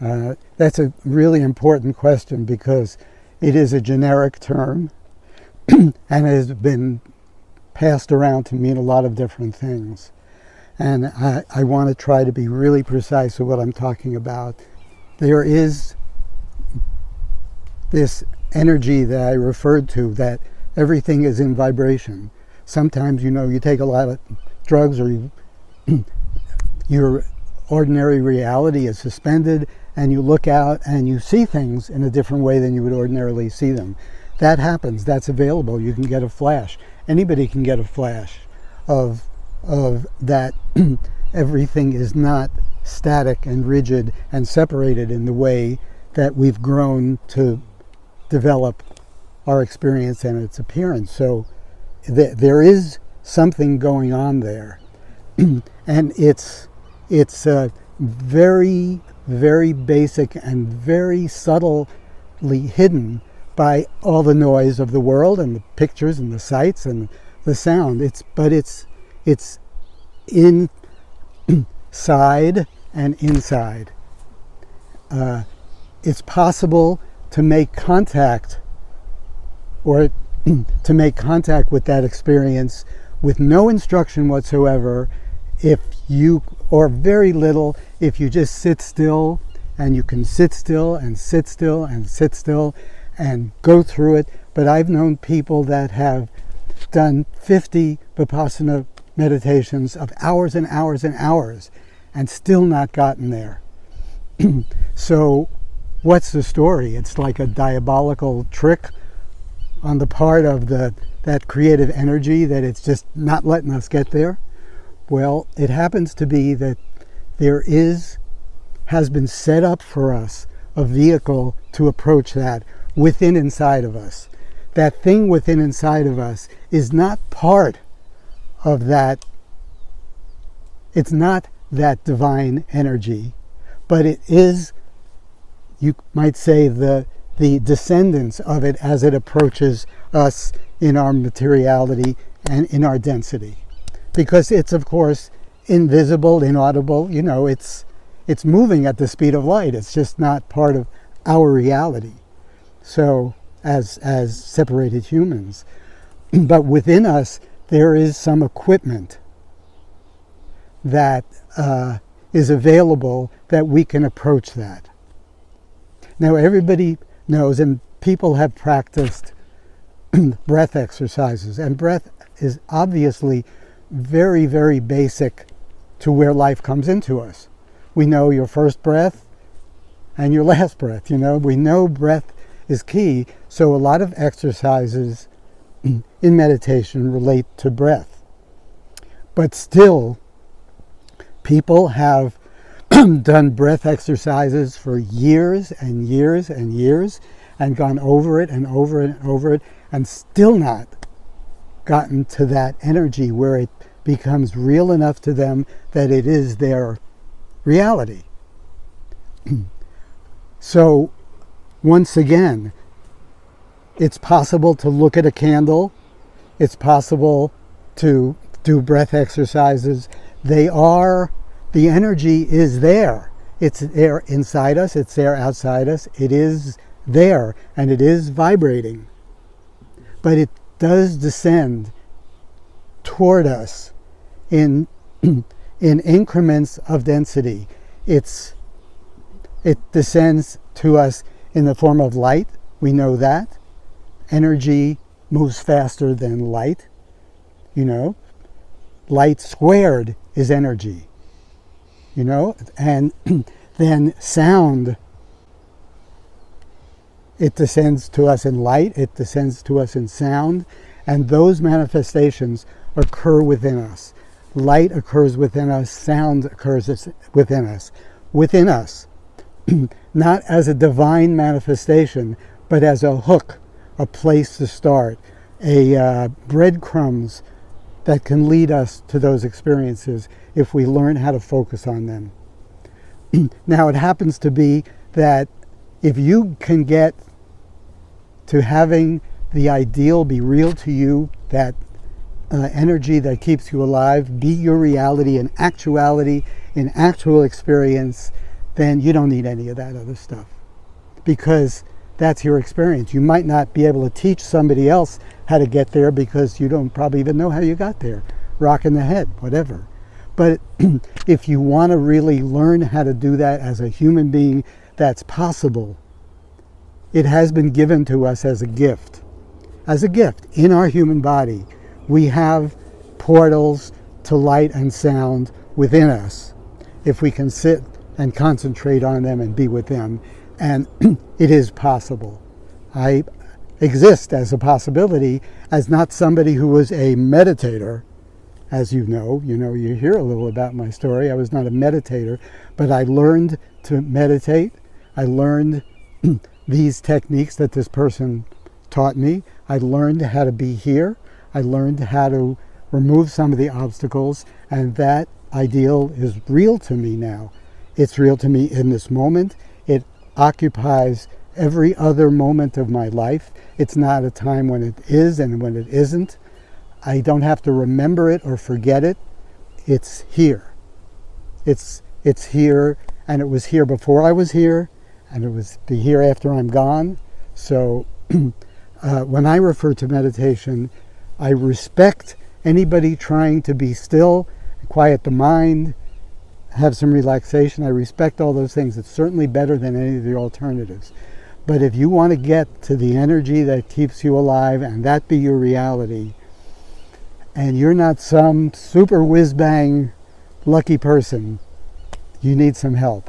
That's a really important question because it is a generic term and has been passed around to mean a lot of different things. And I want to try to be really precise with what I'm talking about. There is this energy that I referred to, that everything is in vibration. Sometimes, you take a lot of drugs, or your ordinary reality is suspended, and you look out and you see things in a different way than you would ordinarily see them. That happens. That's available. You can get a flash. Anybody can get a flash of that. Everything is not static and rigid and separated in the way that we've grown to develop our experience and its appearance. So there is something going on there. And it's very, very basic and very subtly hidden by all the noise of the world and the pictures and the sights and the sound. But it's inside and inside. It's possible to make contact, or to make contact with that experience with no instruction whatsoever, or very little, if you just sit still, and you can sit still and sit still and sit still and go through it. But I've known people that have done 50 Vipassana meditations of hours and hours and hours and still not gotten there. So what's the story? It's like a diabolical trick on the part of that creative energy that it's just not letting us get there. Well, it happens to be that there has been set up for us a vehicle to approach that within inside of us. That thing within inside of us is not part of that. It's not that divine energy, but it is, you might say, the descendants of it as it approaches us in our materiality and in our density. Because it's, of course, invisible, inaudible. It's moving at the speed of light. It's just not part of our reality. So, as separated humans. But within us, there is some equipment that is available that we can approach that. Now, everybody knows, and people have practiced breath exercises, and breath is obviously very, very basic to where life comes into us. We know your first breath and your last breath. We know breath is key. So a lot of exercises in meditation relate to breath. But still, people have done breath exercises for years and years and years and gone over it and over it and over it, and still not gotten to that energy where it becomes real enough to them that it is their reality. So, once again, it's possible to look at a candle. It's possible to do breath exercises. The energy is there. It's there inside us. It's there outside us. It is there, and it is vibrating. But it does descend toward us in increments of density. It descends to us in the form of light. We know that. Energy moves faster than light. Light squared is energy. And then sound, it descends to us in light, it descends to us in sound, and those manifestations occur within us. Light occurs within us, sound occurs within us. Within us. Not as a divine manifestation, but as a hook, a place to start, breadcrumbs that can lead us to those experiences if we learn how to focus on them. Now, it happens to be that if you can get to having the ideal be real to you, that energy that keeps you alive, be your reality in actuality, in actual experience, then you don't need any of that other stuff, because that's your experience. You might not be able to teach somebody else how to get there because you don't probably even know how you got there. Rock in the head, whatever. But if you want to really learn how to do that as a human being, that's possible. It has been given to us as a gift. As a gift, in our human body, we have portals to light and sound within us, if we can sit and concentrate on them and be with them. And it is possible. I exist as a possibility, as not somebody who was a meditator. As you hear a little about my story. I was not a meditator, but I learned to meditate. I learned these techniques that this person taught me. I learned how to be here. I learned how to remove some of the obstacles, and that ideal is real to me now. It's real to me in this moment. It occupies every other moment of my life. It's not a time when it is and when it isn't. I don't have to remember it or forget it. It's here. It's here, and it was here before I was here, and it was be here after I'm gone. So when I refer to meditation, I respect anybody trying to be still, quiet the mind, have some relaxation. I respect all those things. It's certainly better than any of the alternatives. But if you want to get to the energy that keeps you alive and that be your reality, and you're not some super whiz-bang lucky person, you need some help.